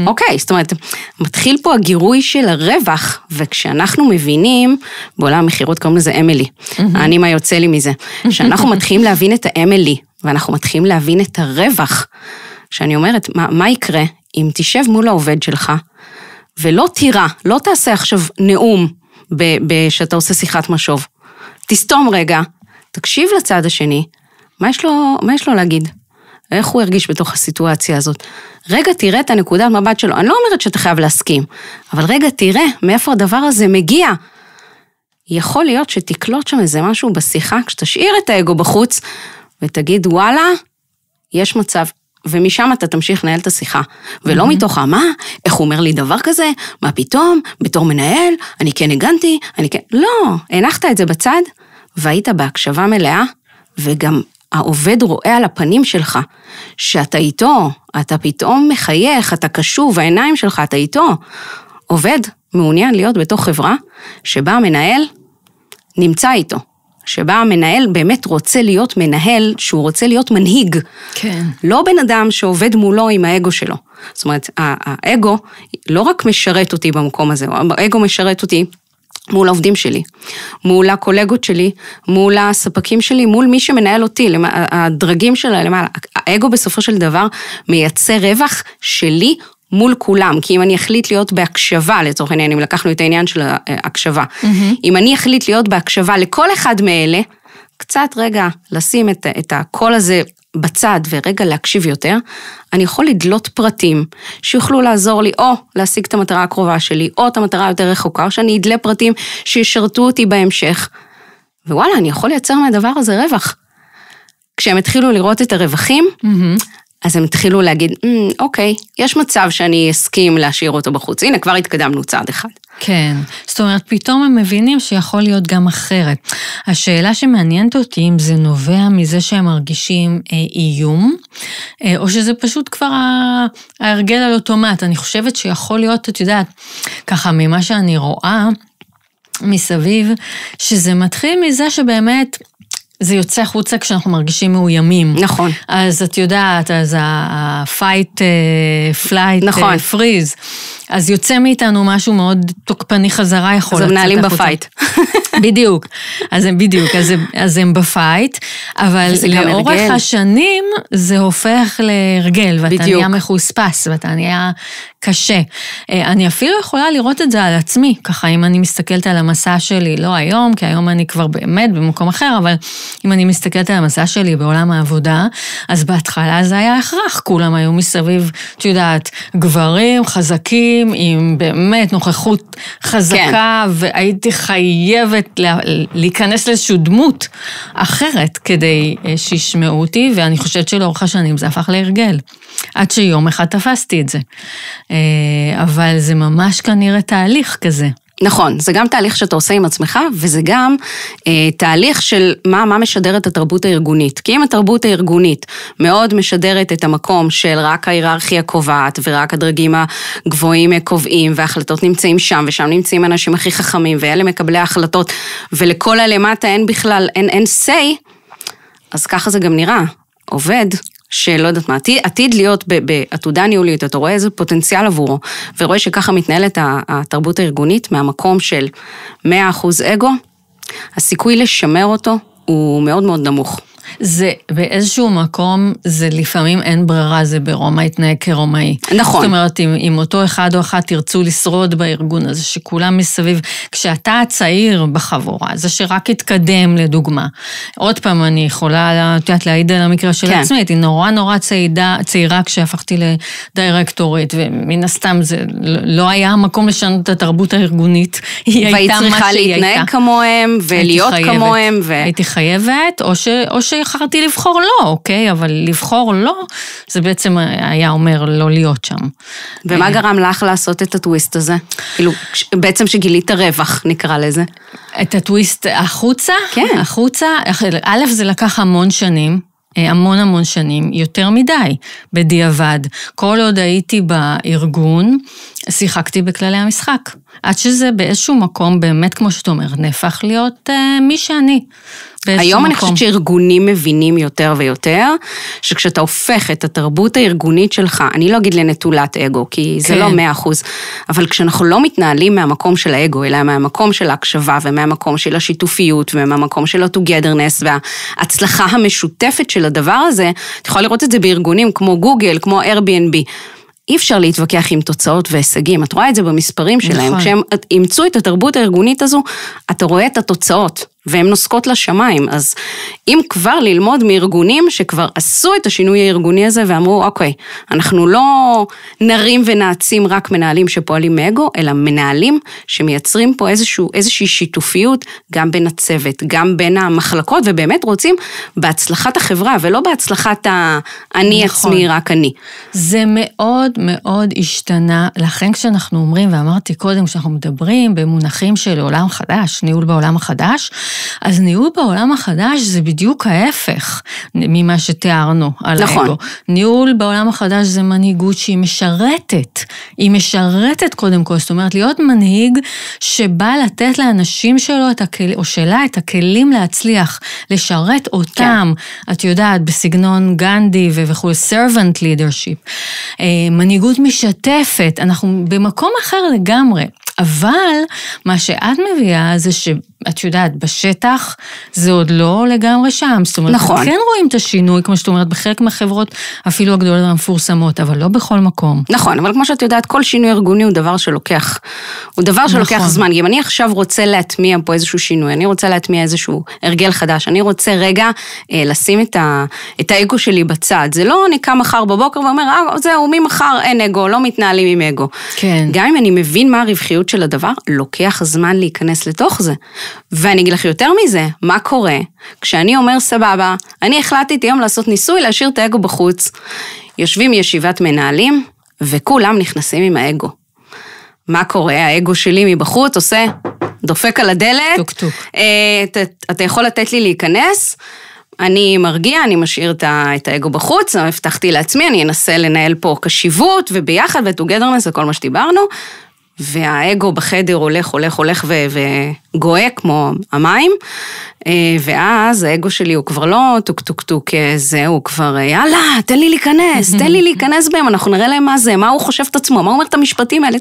אוקיי, זאת אומרת, מתחיל פה הגירוי של הרווח, וכשאנחנו מבינים, בעולם המחירות קוראים לזה אמילי, אני מה יוצא לי מזה, שאנחנו מתחילים להבין את האמילי, ואנחנו מתחילים להבין את הרווח, שאני אומרת, מה יקרה אם תשב מול העובד שלך, ולא תירה, לא תעשה עכשיו נאום, שאתה עושה שיחת משוב, תסתום רגע, תקשיב לצד השני, מה יש לו להגיד? איך הוא הרגיש בתוך הסיטואציה הזאת? רגע תראה את הנקודת מבט שלו, אני לא אומרת שאתה חייב להסכים, אבל רגע תראה מאיפה הדבר הזה מגיע. יכול להיות שתקלוט שם איזה משהו בשיחה, כשתשאיר את האגו בחוץ, ותגיד וואלה, יש מצב, ומשם אתה תמשיך לנהל את השיחה, ולא מתוך מה, איך הוא אומר לי דבר כזה, מה פתאום, בתור מנהל, אני כן הגנתי, לא, הנחת את זה בצד, והיית בהקשבה מלאה, וגם העובד רואה על הפנים שלך, שאתה איתו, אתה פתאום מחייך, אתה קשוב, העיניים שלך, אתה איתו. עובד מעוניין להיות בתוך חברה, שבה המנהל נמצא איתו, שבה המנהל באמת רוצה להיות מנהל, שהוא רוצה להיות מנהיג. כן. לא בן אדם שעובד מולו עם האגו שלו. זאת אומרת, האגו לא רק משרת אותי במקום הזה, האגו משרת אותי, מול העובדים שלי, מול הקולגות שלי, מול הספקים שלי, מול מי שמנהל אותי, הדרגים שלה למעלה. האגו בסופו של דבר מייצר רווח שלי מול כולם, כי אם אני אחליט להיות בהקשבה, לצורך העניין, אם לקחנו את העניין של ההקשבה, אם אני אחליט להיות בהקשבה לכל אחד מאלה, קצת רגע לשים את הקול הזה בצד ורגע להקשיב יותר, אני יכול לדלות פרטים שיוכלו לעזור לי או להשיג את המטרה הקרובה שלי, או את המטרה יותר רחוקה, או שאני אדלה פרטים שישרתו אותי בהמשך, ווואלה, אני יכול לייצר מהדבר הזה רווח. כשהם התחילו לראות את הרווחים, אז הם התחילו להגיד, אוקיי, יש מצב שאני אסכים להשאיר אותו בחוץ, הנה כבר התקדמנו צעד אחד. כן, זאת אומרת, פתאום הם מבינים שיכול להיות גם אחרת. השאלה שמעניינת אותי, אם זה נובע מזה שהם מרגישים איום, או שזה פשוט כבר ההרגל על אוטומט. אני חושבת שיכול להיות, את יודעת, ככה ממה שאני רואה מסביב, שזה מתחיל מזה שבאמת זה יוצא חוצה כשאנחנו מרגישים מאוימים. נכון. אז את יודעת, אז ה-fight, flight, נכון. freeze, אז יוצא מאיתנו משהו מאוד תוקפני חזרה יכול. אז הם נעלים בפייט. בדיוק, אז הם בפייט, אבל לאורך השנים זה הופך להרגל, ואתה נהיה מחוספס, ואתה נהיה קשה. אני אפילו יכולה לראות את זה על עצמי, ככה אם אני מסתכלת על המסע שלי, לא היום, כי היום אני כבר באמת במקום אחר, אבל אם אני מסתכלת על המסע שלי בעולם העבודה, אז בהתחלה זה היה הכרח, כולם היו מסביב, את יודעת, גברים חזקים, עם באמת נוכחות חזקה, והייתי חייבת להיכנס לאיזושהי דמות אחרת, כדי שישמעו אותי, ואני חושבת שלאורך השנים זה הפך להרגל, עד שיום אחד תפסתי את זה. אבל זה ממש כנראה תהליך כזה. נכון, זה גם תהליך שאתה עושה עם עצמך, וזה גם תהליך של מה משדרת התרבות הארגונית. כי אם התרבות הארגונית מאוד משדרת את המקום של רק ההיררכיה קובעת, ורק הדרגים הגבוהים קובעים, וההחלטות נמצאים שם, ושם נמצאים אנשים הכי חכמים, ואלה מקבלי ההחלטות, ולכל הלמטה אין בכלל, אין say, אז ככה זה גם נראה. עובד שלא יודעת מה, עתיד להיות בעתודה ניהולית, אתה רואה איזה פוטנציאל עבורו, ורואה שככה מתנהלת התרבות הארגונית מהמקום של 100% אגו, הסיכוי לשמר אותו הוא מאוד מאוד נמוך. זה באיזשהו מקום, זה לפעמים אין ברירה, זה ברומא התנהג כרומאי. נכון. זאת אומרת, אם אותו אחד או אחת תרצו לשרוד בארגון הזה, שכולם מסביב, כשאתה הצעיר בחבורה, זה שרק התקדם לדוגמה. עוד פעם אני יכולה להעיד על המקרה של עצמי, הייתי נורא צעירה כשהפכתי לדיירקטורית, ומן הסתם זה לא היה המקום לשנות את התרבות הארגונית, היא הייתה מה שהיא הייתה. והיא צריכה להתנהג כמוהם, ולהיות כמוהם. הייתי חייבת, או שיכרתי לבחור לא, אוקיי? אבל לבחור לא, זה בעצם היה אומר לא להיות שם. ומה גרם לך לעשות את הטוויסט הזה? כאילו, בעצם שגילית הרווח, נקרא לזה. את הטוויסט החוצה? כן. החוצה, א', זה לקח המון שנים, המון שנים, יותר מדי, בדיעבד. כל עוד הייתי בארגון, שיחקתי בכללי המשחק. עד שזה באיזשהו מקום, באמת כמו שאת אומרת, נהפך להיות מי שאני. היום אני חושבת שארגונים מבינים יותר ויותר, שכשאתה הופך את התרבות הארגונית שלך, אני לא אגיד לנטולת אגו, כי זה לא 100%, אבל כשאנחנו לא מתנהלים מהמקום של האגו, אלא מהמקום של ההקשבה, ומהמקום של השיתופיות, ומהמקום של ה-togetherness, וההצלחה המשותפת של הדבר הזה, את יכולה לראות את זה בארגונים כמו גוגל, כמו Airbnb, אי אפשר להתווכח עם תוצאות והישגים, את רואה את זה במספרים שלהם, כשהם אימצו את התרבות הארגונית הזו, אתה רואה את התוצאות, והן נוסקות לשמיים, אז אם כבר ללמוד מארגונים שכבר עשו את השינוי הארגוני הזה, ואמרו, אוקיי, אנחנו לא נרים ונעצים רק מנהלים שפועלים מאגו, אלא מנהלים שמייצרים פה איזושהי שיתופיות, גם בין הצוות, גם בין המחלקות, ובאמת רוצים בהצלחת החברה, ולא בהצלחת אני עצמי, רק אני. זה מאוד מאוד השתנה, לכן כשאנחנו אומרים, ואמרתי קודם, כשאנחנו מדברים במונחים של עולם חדש, ניהול בעולם החדש, אז ניהול בעולם החדש זה בדיוק ההפך ממה שתיארנו על האגו. ניהול בעולם החדש זה מנהיגות שהיא משרתת. היא משרתת קודם כל, זאת אומרת להיות מנהיג שבא לתת לאנשים שלו או שלה את הכלים להצליח, לשרת אותם, את יודעת, בסגנון גנדי וכו', servant leadership. מנהיגות משתפת, אנחנו במקום אחר לגמרי. אבל מה שאת מביאה זה שאת יודעת, בשטח זה עוד לא לגמרי שם. זאת אומרת, נכון. כן רואים את השינוי, כמו שאת אומרת, בחלק מהחברות, אפילו הגדולות המפורסמות, אבל לא בכל מקום. נכון, אבל כמו שאת יודעת, כל שינוי ארגוני הוא דבר שלוקח, נכון. זמן. אם אני עכשיו רוצה להטמיע פה איזשהו שינוי, אני רוצה להטמיע איזשהו הרגל חדש, אני רוצה רגע לשים את האגו שלי בצד. זה לא אני קם מחר בבוקר ואומר, זהו, ממחר אין אגו, לא מתנהלים עם אגו. כן. גם אם אני מבין מה הרווחיות של הדבר, לוקח זמן להיכנס לתוך זה. ואני אגיד לך יותר מזה, מה קורה? כשאני אומר סבבה, אני החלטתי היום לעשות ניסוי, להשאיר את האגו בחוץ. יושבים ישיבת מנהלים, וכולם נכנסים עם האגו. מה קורה? האגו שלי מבחוץ עושה, דופק על הדלת. טוק טוק. אתה יכול לתת לי להיכנס? אני מרגיע, אני משאיר את האגו בחוץ, הבטחתי לעצמי, אני אנסה לנהל פה קשיבות, וביחד, ו-togetherness, וכל מה שדיברנו, והאגו בחדר הולך וגואה כמו המים, ואז האגו שלי הוא כבר לא טוק טוק טוק, הוא כבר, יאללה, תן לי להיכנס בהם, אנחנו נראה להם מה זה, מה הוא חושב את עצמו, מה הוא אומר את המשפטים האלה,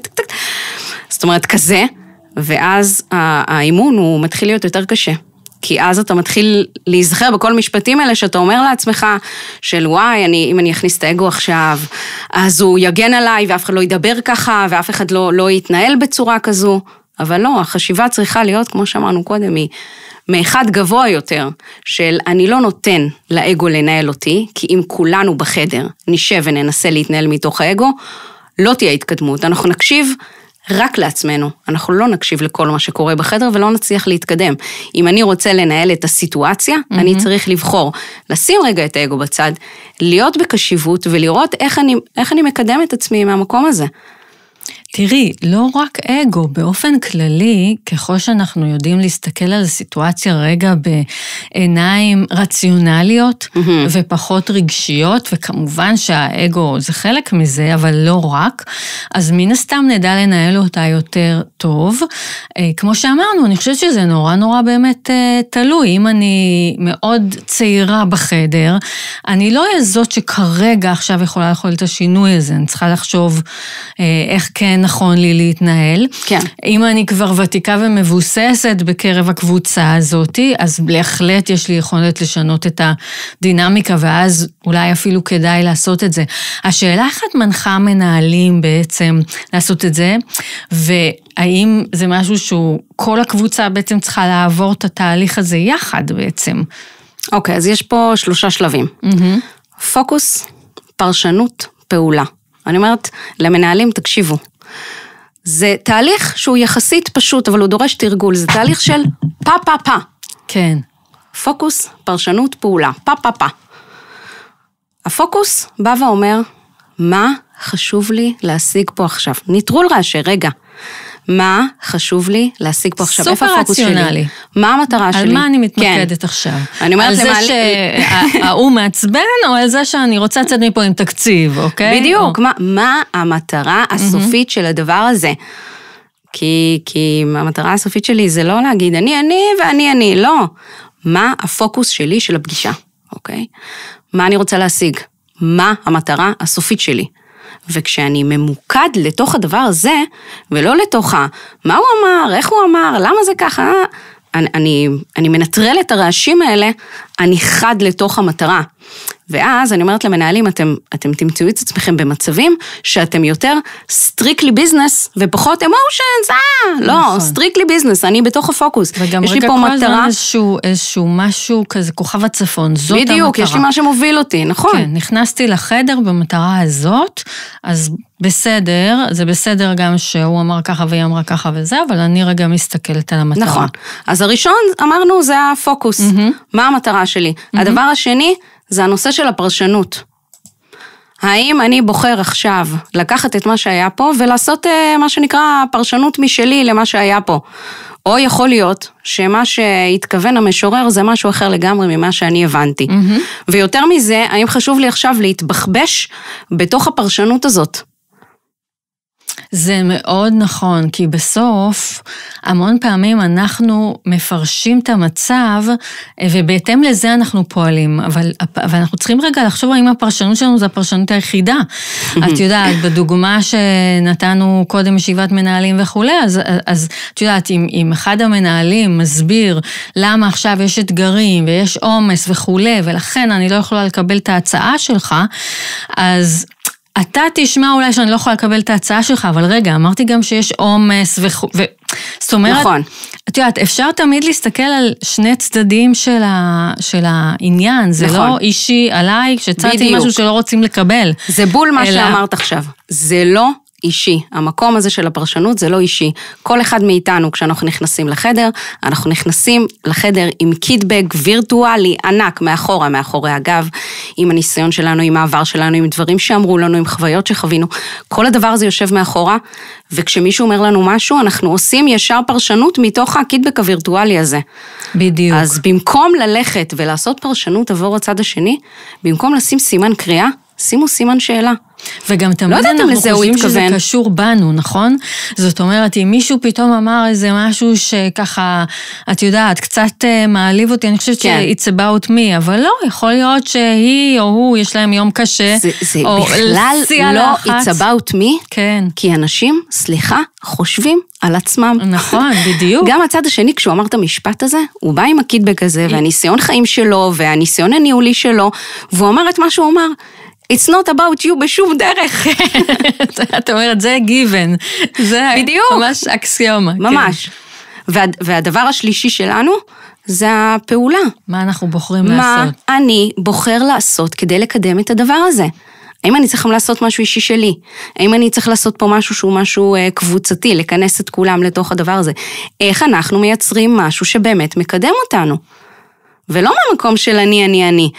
זאת אומרת כזה, ואז האימון הוא מתחיל להיות יותר קשה. כי אז אתה מתחיל להיזכר בכל משפטים האלה, שאתה אומר לעצמך, של וואי, אם אני אכניס את האגו עכשיו, אז הוא יגן עליי, ואף אחד לא ידבר ככה, ואף אחד לא יתנהל בצורה כזו, אבל לא, החשיבה צריכה להיות, כמו שאמרנו קודם, מאחד גבוה יותר, של אני לא נותן לאגו לנהל אותי, כי אם כולנו בחדר נשב וננסה להתנהל מתוך האגו, לא תהיה התקדמות, אנחנו נקשיב רק לעצמנו, אנחנו לא נקשיב לכל מה שקורה בחדר ולא נצליח להתקדם. אם אני רוצה לנהל את הסיטואציה, אני צריך לבחור, לשים רגע את האגו בצד, להיות בקשיבות ולראות איך אני מקדם את עצמי מהמקום הזה. תראי, לא רק אגו, באופן כללי, ככל שאנחנו יודעים להסתכל על הסיטואציה רגע בעיניים רציונליות ופחות רגשיות, וכמובן שהאגו זה חלק מזה, אבל לא רק, אז מן הסתם נדע לנהל אותה יותר טוב. כמו שאמרנו, אני חושבת שזה נורא באמת תלוי. אם אני מאוד צעירה בחדר, אני לא זאת שכרגע עכשיו יכולה לאכול את השינוי הזה, אני צריכה לחשוב איך כן נכון לי להתנהל. כן. אם אני כבר ותיקה ומבוססת בקרב הקבוצה הזאת, אז בהחלט יש לי יכולת לשנות את הדינמיקה, ואז אולי אפילו כדאי לעשות את זה. השאלה איך את מנחה מנהלים בעצם לעשות את זה, והאם זה משהו שהוא, כל הקבוצה בעצם צריכה לעבור את התהליך הזה יחד בעצם? אוקיי, אז יש פה 3 שלבים. פוקוס, פרשנות, פעולה. אני אומרת, למנהלים תקשיבו. זה תהליך שהוא יחסית פשוט, אבל הוא דורש תרגול. זה תהליך של פה. כן. פוקוס, פרשנות, פעולה. פה. הפוקוס בא ואומר, מה חשוב לי להשיג פה עכשיו? נטרול רעשי, רגע. מה חשוב לי להשיג פה עכשיו? איפה סופר הפוקוס שלי? רציונלי. מה המטרה שלי? על מה אני מתמקדת עכשיו? אני אומרת על זה שההוא מעצבן, או על זה שאני רוצה לצאת מפה עם תקציב, אוקיי? בדיוק, מה המטרה הסופית של הדבר הזה? כי המטרה הסופית שלי זה לא להגיד אני ואני, לא. מה הפוקוס שלי של הפגישה, אוקיי? מה אני רוצה להשיג? מה המטרה הסופית שלי? וכשאני ממוקד לתוך הדבר הזה, ולא לתוך מה הוא אמר, איך הוא אמר, למה זה ככה, אני מנטרל את הרעשים האלה, אני חד לתוך המטרה. ואז אני אומרת למנהלים, אתם תמצאו את עצמכם במצבים, שאתם יותר strictly business, ופחות emotions, לא, strictly business, אני בתוך הפוקוס. וגם רגע כל הזמן איזשהו משהו כזה, כוכב הצפון, זאת המטרה. בדיוק, יש לי מה שמוביל אותי, נכון. כן, נכנסתי לחדר במטרה הזאת, אז בסדר, זה בסדר גם שהוא אמר ככה והיא אמרה ככה וזה, אבל אני רגע מסתכלת על המטרה. נכון, אז הראשון אמרנו זה הפוקוס, מה המטרה שלי? הדבר השני זה הנושא של הפרשנות. האם אני בוחר עכשיו לקחת את מה שהיה פה ולעשות מה שנקרא פרשנות משלי למה שהיה פה? או יכול להיות שמה שהתכוון המשורר זה משהו אחר לגמרי ממה שאני הבנתי. ויותר מזה, האם חשוב לי עכשיו להתבחבש בתוך הפרשנות הזאת? זה מאוד נכון, כי בסוף, המון פעמים אנחנו מפרשים את המצב, ובהתאם לזה אנחנו פועלים, אבל אנחנו צריכים רגע לחשוב האם הפרשנות שלנו זה הפרשנות היחידה. את יודעת, בדוגמה שנתנו קודם ישיבת מנהלים וכו', אז את יודעת, אם אחד המנהלים מסביר למה עכשיו יש אתגרים ויש עומס וכו', ולכן אני לא יכולה לקבל את ההצעה שלך, אז אתה תשמע אולי שאני לא יכולה לקבל את ההצעה שלך, אבל רגע, אמרתי גם שיש עומס זאת אומרת, נכון. את יודעת, אפשר תמיד להסתכל על שני צדדים של העניין, זה לא אישי עליי, שצאתי משהו שלא רוצים לקבל. זה בול מה שאמרת עכשיו, זה לא אישי, המקום הזה של הפרשנות זה לא אישי, כל אחד מאיתנו כשאנחנו נכנסים לחדר, אנחנו נכנסים לחדר עם קיטבג וירטואלי ענק מאחורי הגב, עם הניסיון שלנו, עם העבר שלנו, עם דברים שאמרו לנו, עם חוויות שחווינו, כל הדבר הזה יושב מאחורה, וכשמישהו אומר לנו משהו, אנחנו עושים ישר פרשנות מתוך הקיטבג הווירטואלי הזה. בדיוק. אז במקום ללכת ולעשות פרשנות עבור הצד השני, במקום לשים סימן קריאה, שימו סימן שאלה. וגם תמיד אנחנו חושבים שזה קשור בנו, נכון? זאת אומרת, אם מישהו פתאום אמר איזה משהו שככה, את יודעת, קצת מעליב אותי, אני חושבת ש-it's about me, אבל לא, יכול להיות שהיא או הוא, יש להם יום קשה, זה בכלל לא it's about me, כן. כי אנשים, סליחה, חושבים על עצמם. נכון, בדיוק. גם הצד השני, כשהוא אמר את המשפט הזה, הוא בא עם הקיטבג הזה, והניסיון חיים שלו, והניסיון הניהולי שלו, והוא אמר את מה שהוא אמר, It's not about you בשום דרך. את אומרת, זה given. זה ממש אקסיומה. ממש. והדבר השלישי שלנו, זה הפעולה. מה אנחנו בוחרים לעשות? מה אני בוחר לעשות כדי לקדם את הדבר הזה? האם אני צריך לעשות משהו אישי שלי? האם אני צריך לעשות פה משהו שהוא משהו קבוצתי, לכנס את כולם לתוך הדבר הזה? איך אנחנו מייצרים משהו שבאמת מקדם אותנו? ולא מהמקום של אני.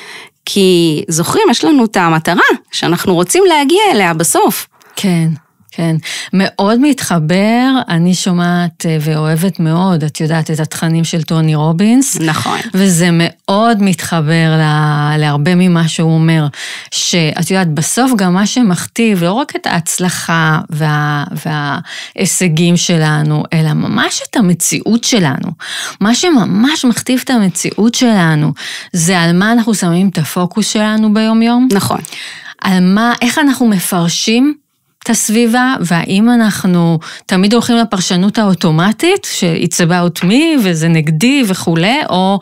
כי זוכרים, יש לנו את המטרה שאנחנו רוצים להגיע אליה בסוף. כן, כן. מאוד מתחבר, אני שומעת ואוהבת מאוד, את יודעת, את התכנים של טוני רובינס. נכון. וזה מאוד מתחבר להרבה ממה שהוא אומר, שאת יודעת, בסוף גם מה שמכתיב, לא רק את ההצלחה וההישגים שלנו, אלא ממש את המציאות שלנו. מה שממש מכתיב את המציאות שלנו, זה על מה אנחנו שמים את הפוקוס שלנו ביום יום. נכון. על מה, איך אנחנו מפרשים את הסביבה, והאם אנחנו תמיד הולכים לפרשנות האוטומטית, ש-it's about me, וזה נגדי וכו', או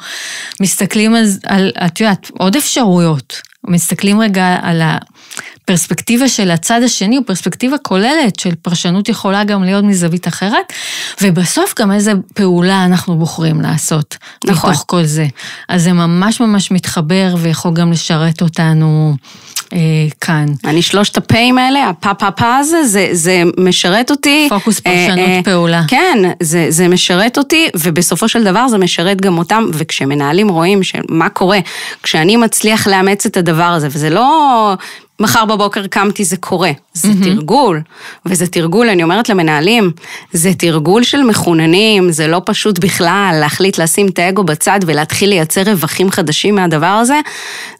מסתכלים על, את יודעת, עוד אפשרויות, מסתכלים רגע על הפרספקטיבה של הצד השני, או פרספקטיבה כוללת של פרשנות יכולה גם להיות מזווית אחרת, ובסוף גם איזה פעולה אנחנו בוחרים לעשות, נכון. מתוך כל זה. אז זה ממש ממש מתחבר, ויכול גם לשרת אותנו כאן. אני שלושת הפעים האלה, הפאפאפה הזה, זה משרת אותי. פוקוס פרשנות פעולה. כן, זה משרת אותי, ובסופו של דבר זה משרת גם אותם, וכשמנהלים רואים מה קורה, כשאני מצליח לאמץ את הדבר הזה, וזה לא מחר בבוקר קמתי זה קורה, זה תרגול, וזה תרגול, אני אומרת למנהלים, זה תרגול של מחוננים, זה לא פשוט בכלל להחליט לשים את האגו בצד ולהתחיל לייצר רווחים חדשים מהדבר הזה,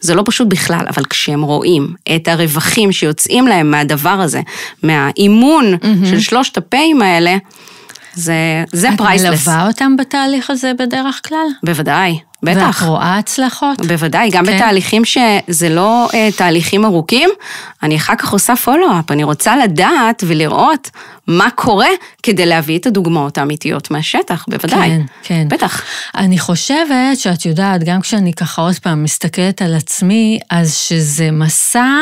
זה לא פשוט בכלל, אבל כשהם רואים את הרווחים שיוצאים להם מהדבר הזה, מהאימון של 3 הפעים האלה, זה פרייסלס. את מלווה אותם בתהליך הזה בדרך כלל? בוודאי. בטח. ואת רואה הצלחות? בוודאי, גם בתהליכים שזה לא תהליכים ארוכים, אני אחר כך עושה פולו-אפ, אני רוצה לדעת ולראות מה קורה כדי להביא את הדוגמאות האמיתיות מהשטח, בוודאי. כן, כן. בטח. אני חושבת שאת יודעת, גם כשאני ככה עוד פעם מסתכלת על עצמי, אז שזה מסע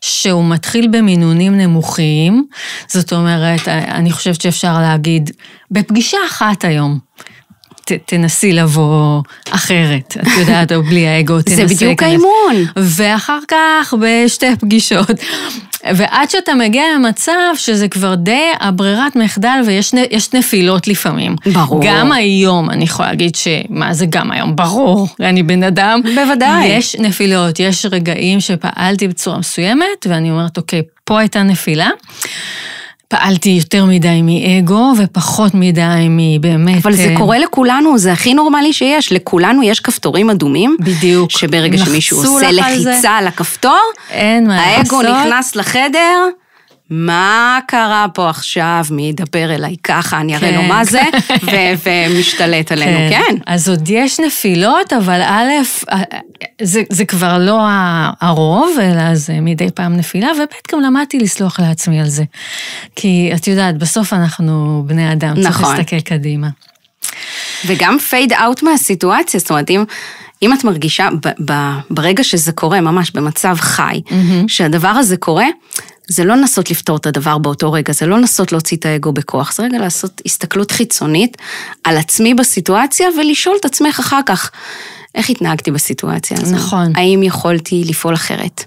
שהוא מתחיל במינונים נמוכים, זאת אומרת, אני חושבת שאפשר להגיד, בפגישה אחת היום, תנסי לבוא אחרת, את יודעת, או בלי האגו, תנסי. זה בדיוק האימון. ואחר כך בשתי פגישות. ועד שאתה מגיע למצב שזה כבר די הברירת מחדל, ויש נפילות לפעמים. ברור. גם היום, אני יכולה להגיד מה זה גם היום? ברור, אני בן אדם. בוודאי. יש נפילות, יש רגעים שפעלתי בצורה מסוימת, ואני אומרת, אוקיי, פה הייתה נפילה. פעלתי יותר מדי מאגו, ופחות מדי מבאמת... אבל זה קורה לכולנו, זה הכי נורמלי שיש. לכולנו יש כפתורים אדומים. בדיוק. שברגע שמישהו עושה לחיצה על הכפתור, אין מה לעשות. האגו נכנס לחדר, מה קרה פה עכשיו, מי ידבר אליי ככה, אני אראה לו מה זה, ומשתלט עלינו, כן. אז עוד יש נפילות, אבל א', זה כבר לא הרוב, אלא זה מדי פעם נפילה, וב' גם למדתי לסלוח לעצמי על זה. כי את יודעת, בסוף אנחנו בני אדם, צריך להסתכל קדימה. וגם פייד אאוט מהסיטואציה, זאת אומרת, אם את מרגישה ברגע שזה קורה, ממש במצב חי, שהדבר הזה קורה, זה לא לנסות לפתור את הדבר באותו רגע, זה לא לנסות להוציא את האגו בכוח, זה רגע לעשות הסתכלות חיצונית על עצמי בסיטואציה, ולשאול את עצמך אחר כך, איך התנהגתי בסיטואציה הזו? נכון. האם יכולתי לפעול אחרת?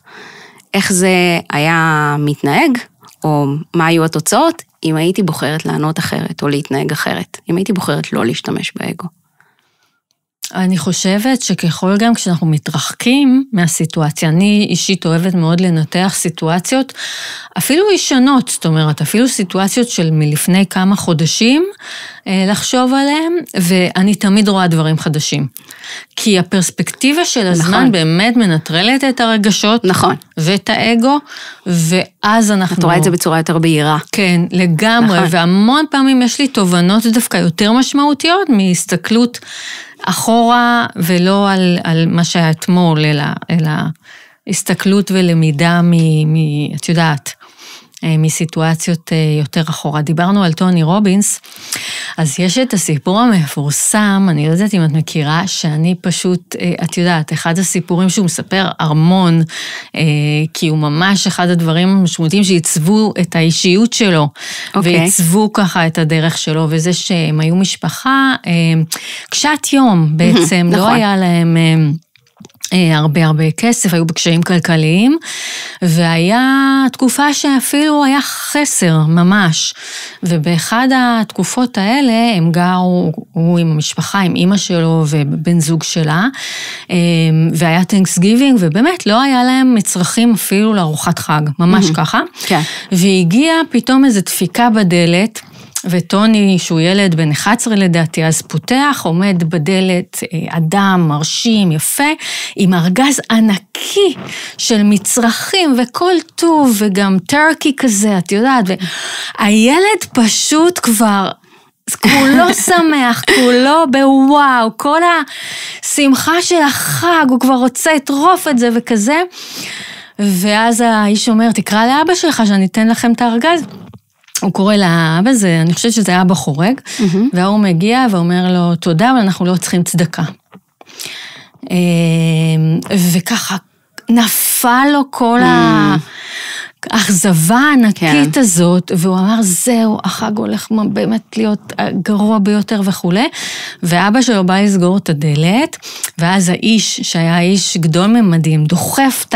איך זה היה מתנהג? או מה היו התוצאות? אם הייתי בוחרת לענות אחרת, או להתנהג אחרת. אם הייתי בוחרת לא להשתמש באגו. אני חושבת שככל גם כשאנחנו מתרחקים מהסיטואציה, אני אישית אוהבת מאוד לנתח סיטואציות, אפילו ישנות, זאת אומרת, אפילו סיטואציות של מלפני כמה חודשים, לחשוב עליהם, ואני תמיד רואה דברים חדשים. כי הפרספקטיבה של הזמן נכון. באמת מנטרלת את הרגשות, נכון. ואת האגו, ואז אנחנו... את רואה את זה בצורה יותר בהירה. כן, לגמרי, נכון. והמון פעמים יש לי תובנות דווקא יותר משמעותיות, מהסתכלות אחורה, ולא על מה שהיה אתמול, אלא הסתכלות ולמידה את יודעת, מסיטואציות יותר אחורה. דיברנו על טוני רובינס, אז יש את הסיפור המפורסם, אני לא יודעת אם את מכירה, שאני פשוט, את יודעת, אחד הסיפורים שהוא מספר ארמון, כי הוא ממש אחד הדברים המשמעותיים שעיצבו את האישיות שלו, ועיצבו ככה את הדרך שלו, וזה שהם היו משפחה, קשת יום בעצם, לא היה להם... הרבה כסף, היו בקשיים כלכליים, והיה תקופה שאפילו היה חסר ממש, ובאחד התקופות האלה הם גרו, הוא עם המשפחה, עם אמא שלו ובן זוג שלה, והיה Thanksgiving, ובאמת לא היה להם מצרכים אפילו לארוחת חג, ממש ככה, והגיע פתאום איזו דפיקה בדלת, וטוני, שהוא ילד בן 11 לדעתי, אז פותח, עומד בדלת אדם מרשים, יפה, עם ארגז ענקי של מצרכים וכל טוב, וגם טרקי כזה, את יודעת, והילד פשוט כבר... כולו שמח, כולו בוואו, כל השמחה של החג, הוא כבר רוצה לטרוף את זה וכזה, ואז האיש אומר, תקרא לאבא שלך שאני אתן לכם את הארגז, הוא קורא לאבא, אני חושבת שזה היה אבא חורג, והוא מגיע ואומר לו, תודה, אבל אנחנו לא צריכים צדקה. וככה נפל לו כל האכזבה הענקית הזאת, והוא אמר, זהו, החג הולך באמת להיות גרוע ביותר וכו'. ואבא שלו בא לסגור את הדלת, ואז האיש, שהיה איש גדול ממדים, דוחף את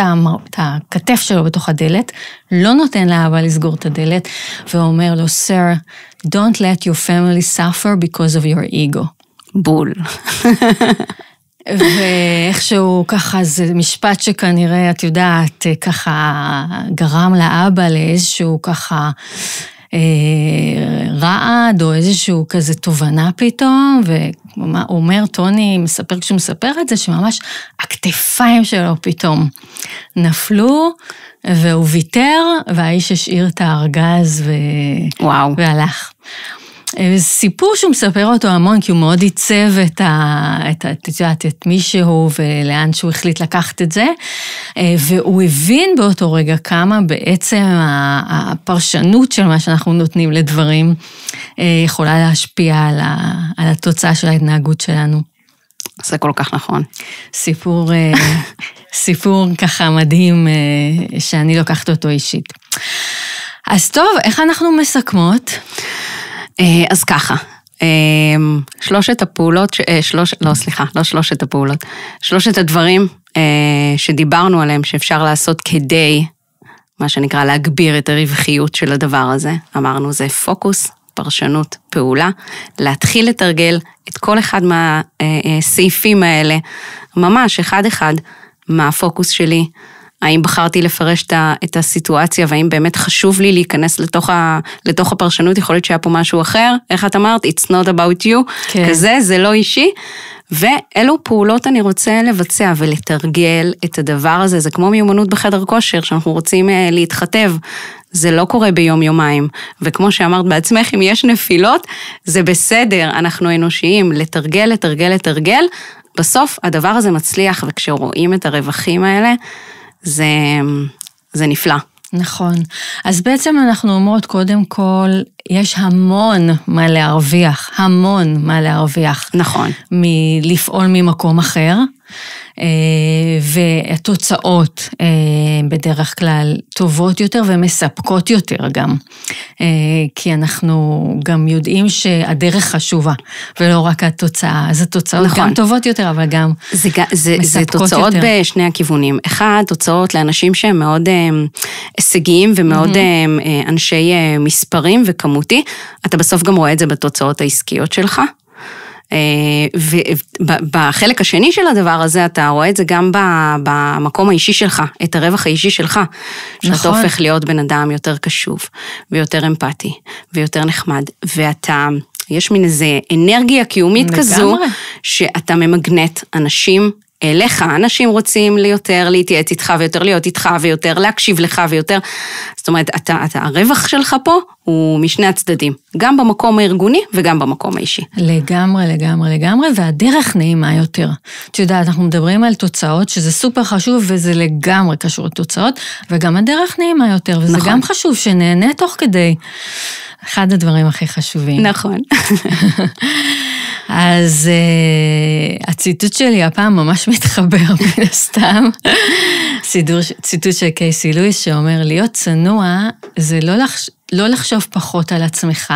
הכתף שלו בתוך הדלת, לא נותן לאבא לסגור את הדלת, ואומר לו, Sir, don't let your family suffer because of your ego. בול. ואיכשהו ככה, זה משפט שכנראה, את יודעת, ככה גרם לאבא לאיזשהו ככה רעד, או איזשהו כזה תובנה פתאום, והוא אומר, טוני כשהוא מספר את זה, שממש הכתפיים שלו פתאום נפלו, והוא ויתר, והאיש השאיר את הארגז והלך. סיפור שהוא מספר אותו המון, כי הוא מאוד עיצב את מישהו ולאן שהוא החליט לקחת את זה, והוא הבין באותו רגע כמה בעצם הפרשנות של מה שאנחנו נותנים לדברים יכולה להשפיע על התוצאה של ההתנהגות שלנו. זה כל כך נכון. סיפור ככה מדהים שאני לוקחת אותו אישית. אז טוב, איך אנחנו מסכמות? אז ככה, שלושת הדברים שדיברנו עליהם שאפשר לעשות כדי, מה שנקרא, להגביר את הרווחיות של הדבר הזה, אמרנו זה פוקוס, פרשנות, פעולה, להתחיל לתרגל את כל אחד מהסעיפים האלה, ממש אחד, מה הפוקוס שלי, האם בחרתי לפרש את הסיטואציה, והאם באמת חשוב לי להיכנס לתוך הפרשנות, יכול להיות שהיה פה משהו אחר, איך את אמרת, it's not about you, כן. כזה, זה לא אישי, ואלו פעולות אני רוצה לבצע ולתרגל את הדבר הזה, זה כמו מיומנות בחדר כושר, שאנחנו רוצים להתחתב, זה לא קורה ביום-יומיים, וכמו שאמרת בעצמך, אם יש נפילות, זה בסדר, אנחנו אנושיים, לתרגל, בסוף הדבר הזה מצליח, וכשרואים את הרווחים האלה, זה נפלא. נכון. אז בעצם אנחנו אומרות, קודם כל, יש המון מה להרוויח. נכון. מלפעול ממקום אחר, והתוצאות בדרך כלל טובות יותר ומספקות יותר גם. כי אנחנו גם יודעים שהדרך חשובה, ולא רק התוצאה. אז התוצאות נכון. גם טובות יותר, אבל גם זה תוצאות יותר. בשני הכיוונים. אחד, תוצאות לאנשים שהם מאוד הישגיים ובמאוד אנשי מספרים וכמותי. אתה בסוף גם רואה את זה בתוצאות העסקיות שלך. ובחלק השני של הדבר הזה, אתה רואה את זה גם במקום האישי שלך, את הרווח האישי שלך, שאתה הופך להיות בן אדם יותר קשוב, ויותר אמפתי, ויותר נחמד, יש מין איזה אנרגיה קיומית כזו, שאתה ממגנט אנשים אליך, אנשים רוצים יותר להתייעץ איתך, ויותר להיות איתך, ויותר להקשיב לך, ויותר, זאת אומרת, הרווח שלך פה, הוא משני הצדדים, גם במקום הארגוני, וגם במקום האישי. לגמרי, והדרך נעימה יותר. את יודעת, אנחנו מדברים על תוצאות, שזה סופר חשוב, וזה לגמרי קשור לתוצאות, וגם הדרך נעימה יותר, וזה נכון. גם חשוב שנהנה תוך כדי. אחד הדברים הכי חשובים. נכון. אז הציטוט שלי הפעם ממש מתחבר מן הסתם. ציטוט של קייסי לואיס שאומר, להיות צנוע זה לא לחשוב פחות על עצמך,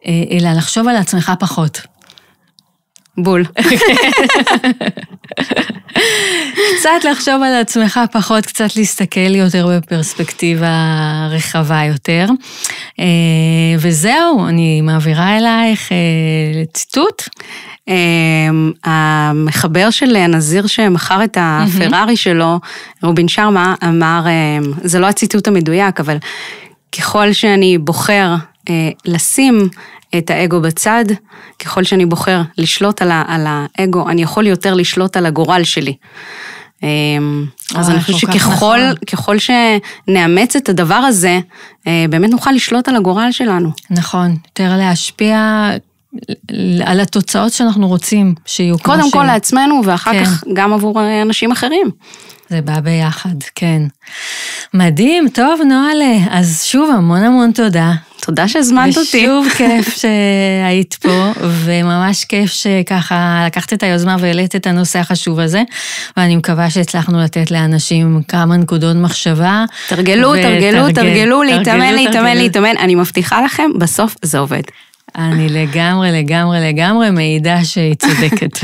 אלא לחשוב על עצמך פחות. בול. קצת לחשוב על עצמך פחות, קצת להסתכל יותר בפרספקטיבה רחבה יותר. וזהו, אני מעבירה אלייך ציטוט. המחבר של הנזיר שמכר את הפרארי שלו, רובין שרמה, אמר, זה לא הציטוט המדויק, אבל ככל שאני בוחר לשים את האגו בצד, ככל שאני בוחר לשלוט על האגו, אני יכול יותר לשלוט על הגורל שלי. אז אני חושבת שככל שנאמץ את הדבר הזה, באמת נוכל לשלוט על הגורל שלנו. נכון, יותר להשפיע על התוצאות שאנחנו רוצים שיהיו כמו קודם כל לעצמנו, ואחר כך גם עבור אנשים אחרים. זה בא ביחד, כן. מדהים, טוב נועלה, אז שוב המון תודה. תודה שהזמנת אותי. ושוב כיף שהיית פה, וממש כיף שככה לקחת את היוזמה והעלית את הנושא החשוב הזה, ואני מקווה שהצלחנו לתת לאנשים כמה נקודות מחשבה. תרגלו, להתאמן, אני מבטיחה לכם, בסוף זה עובד. אני לגמרי מעידה שהיא צודקת.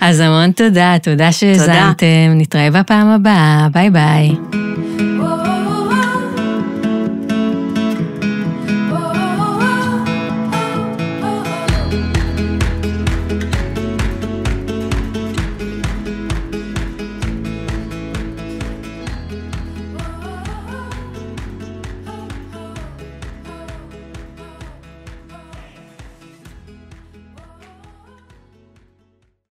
אז המון תודה שהזנתם, נתראה בפעם הבאה, ביי ביי.